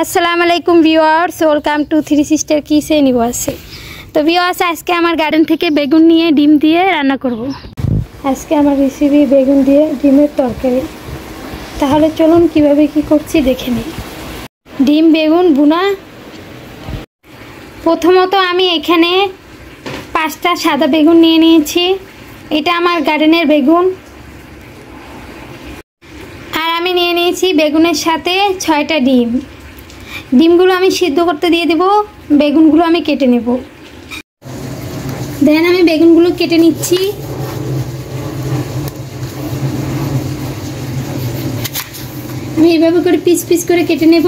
আসসালামু আলাইকুম viewers, welcome to three sister kitchen USA. তো ভিউয়ার্স, আজকে আমার গার্ডেন থেকে বেগুন নিয়ে ডিম দিয়ে রান্না করব। আজকে আমার রেসিপি বেগুন দিয়ে ডিমের তরকারি। তাহলে চলুন কিভাবে কি করছি দেখে নিই। ডিম বেগুন ভুনা। প্রথমত আমি এখানে 5টা সাদা বেগুন নিয়ে নিয়েছি। এটা আমার গার্ডেনের বেগুন। আর আমি নিয়ে নিয়েছি বেগুনের সাথে 6টা ডিম। ডিমগুলো আমি সিদ্ধ করতে দিয়ে দেব, বেগুনগুলো আমি কেটে নেব। দেন আমি বেগুনগুলো কেটে নিচ্ছি। আমি এইভাবে করে পিস পিস করে কেটে নেব।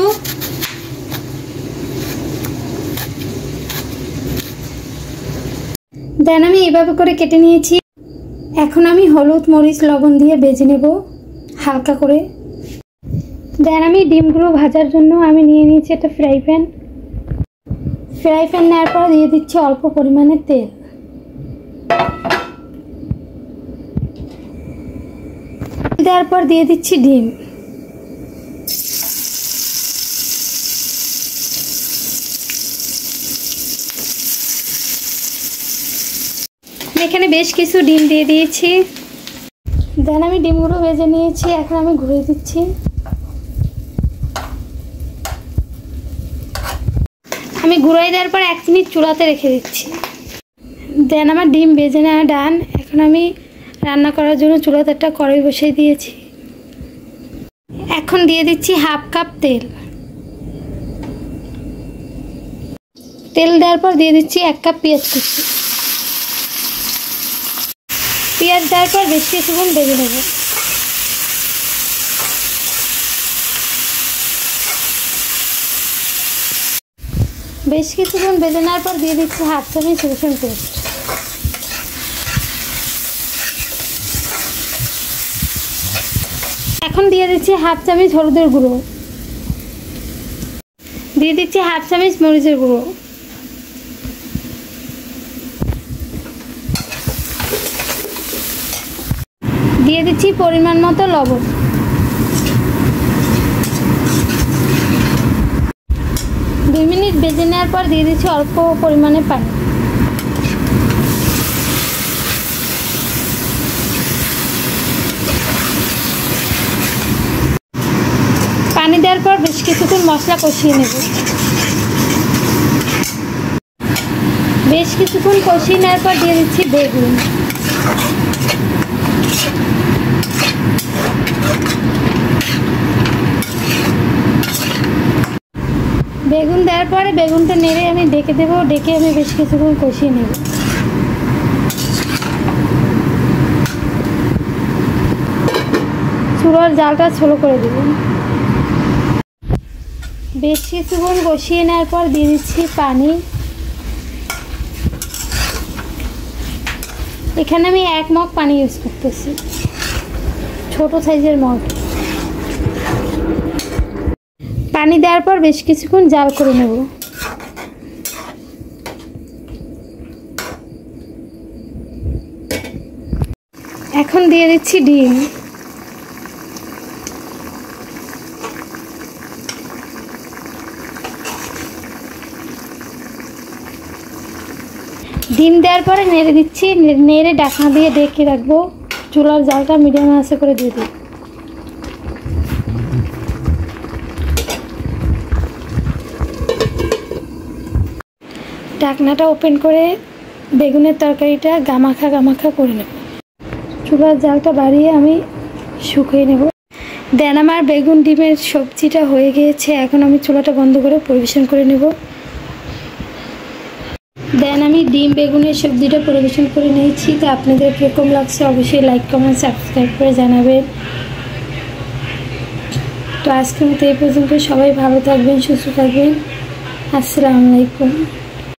দেন আমি এইভাবে করে কেটে নিয়েছি। এখন আমি হলুদ মরিচ লবণ দিয়ে ভেজে নেব হালকা করে। দেন আমি ডিমগুলো ভাজার জন্য আমি নিয়ে নিয়েছি একটা ফ্রাই প্যান নেওয়ার পর দিয়ে দিচ্ছি অল্প পরিমাণে তেল। দেওয়ার পর দিয়ে দিচ্ছি ডিম। এখানে বেশ কিছু ডিম দিয়ে দিয়েছি। দেন আমি ডিমগুলো ভেজে নিয়েছি। এখন আমি ঘুরিয়ে দিচ্ছি। আমি ঘুরাই দেওয়ার পর 1 মিনিট চুলাতে রেখে দিচ্ছি। দেন আমার ডিম ভেজে নেওয়া ডান। এখন আমি রান্না করার জন্য চুলাতে একটা কড়াই বসিয়ে দিয়েছি। এখন দিয়ে দিচ্ছি 1/2 কাপ তেল। তেল দেওয়ার পর দিয়ে দিচ্ছি 1 কাপ পেঁয়াজ কুচি। পেঁয়াজ দেওয়ার পর বেশ কিছুক্ষণ ভেজে নেব। বেশ কিছুক্ষণ ভেজে নেওয়ার পর দিয়ে দিচ্ছি 1/2 চামচ রসুন পেস্ট। এখন দিয়ে দিচ্ছি 1/2 চামচ হলুদের গুঁড়ো। দিয়ে দিচ্ছি 1/2 চামচ মরিচের গুঁড়ো। দিয়ে দিচ্ছি পরিমাণ মতো লবণ। দুই মিনিট ভেজে নেওয়ার পর দিয়ে দিচ্ছি অল্প পরিমাণে পানি। পানি দেওয়ার পর বেশ কিছুক্ষণ মশলা কষিয়ে নেব। বেশ কিছুক্ষণ কষিয়ে নেওয়ার পর দিয়ে দিচ্ছি বেগুন। বেগুন দেওয়ার পরে বেগুনটা নেড়ে আমি ঢেকে দেবো। ঢেকে আমি বেশ কিছুক্ষণ কষিয়ে নেব। চুলার জালটা ছোট করে দেব। বেশ কিছুক্ষণ কষিয়ে নেওয়ার পর দিয়ে দিচ্ছি পানি। এখানে আমি 1 মগ পানি ইউজ করতেছি, ছোট সাইজের মগ। পানি দেওয়ার পর বেশ কিছুক্ষণ জাল করে নেব। এখন দিয়ে দিচ্ছি ডিম। ডিম দেওয়ার পরে নেড়ে দিচ্ছি। নেড়ে ঢাকনা দিয়ে ঢেকে রাখবো। চুলার জালটা মিডিয়াম আঁচে করে দিয়ে দিই। ঢাকনাটা ওপেন করে বেগুনের তরকারিটা গামাখা করে নেব। চুলার জালটা বাড়িয়ে আমি শুকিয়ে নেব। দেন আমার বেগুন ডিমের সবজিটা হয়ে গিয়েছে। এখন আমি চুলাটা বন্ধ করে পরিবেশন করে নেব। দেন আমি ডিম বেগুনের সবজিটা পরিবেশন করে নিয়েছি। তো আপনাদের কীরকম লাগছে অবশ্যই লাইক কমেন্ট সাবস্ক্রাইব করে জানাবেন। তো আজকের মতো এই পর্যন্ত। সবাই ভালো থাকবেন, সুস্থ থাকবেন। আসসালামু আলাইকুম।